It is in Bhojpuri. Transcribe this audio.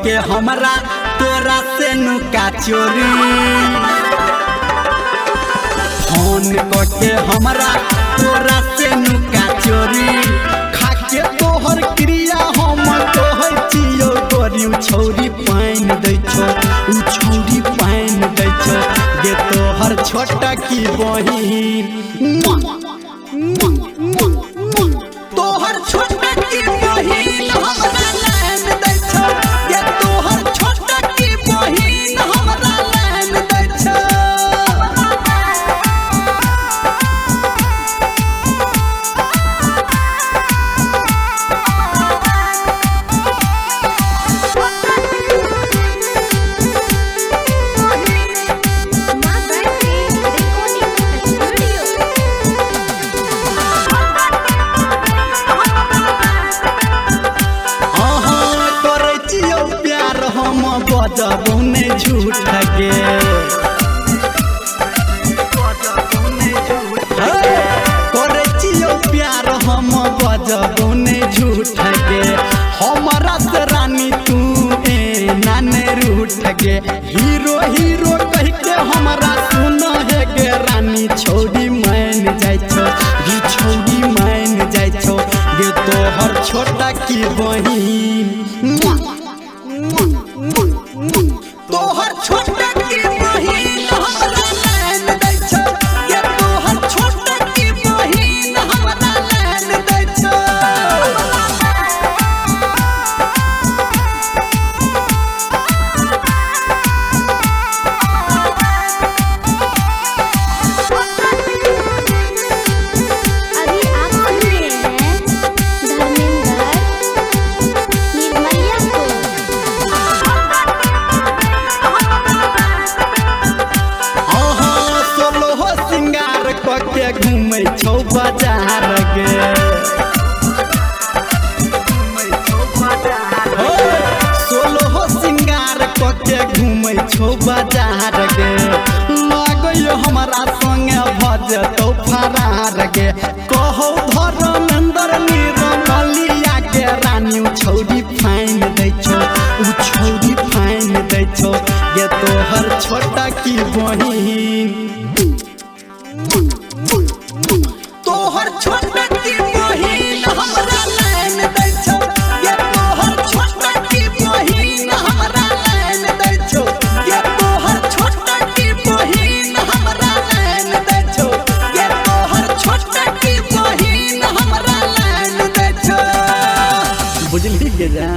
के हमरा तोरा से नुका चोरी फोन के हमरा तोरा से नुका चोरी खाके तोहर क्रिया हम कहै छियो गोरी छौरी पाइन दै छौ छौरी पाइन दै छौ गे तोहर छोटा की बहिन तोहर छोटा की बहिन हमरा लाइन दै छौ गे तोहर छोटा की बहिन हमरा लाइन दै छौ बजबो ने झूठ गे करे छियो प्यार हम बजबो ने झूठ गे हमरा से रानी तू नाने रूठ गे हीरो हीरो कह के हमरा सुन है गे रानी छौरी मान जाय छौ गी छौरी मान जाय छौ गे तोहर छोटा की बहिन तोहर छोटा की बहिन हमरा लाइन दै छौ गे तोहर छोटा की बहिन हमरा लाइन दै छौ अभी आप सुन रहे हैं धर्मेंद्र निर्मलिया को। सोलहो सिंगार के घूमै छौ बाजार गे सोलहो सिंगार के घूमै छौ बाजार गे लागै हमरा संगे भजतौ फरार गे कहौ धर्मेंद्र निर्मलिया के रानी छौरी फाइन दै छौ छौरी फाइन दै छौ गे तोहर छोटा की बहिन तोहर छोटा की बहिन हमरा लाइन दै छौ गे तोहर छोटा की बहिन हमरा लाइन दै छौ गे तोहर छोटा की बहिन हमरा लाइन दै छौ गे तोहर छोटा की बहिन हमरा लाइन दै छौ बुझली गे जा।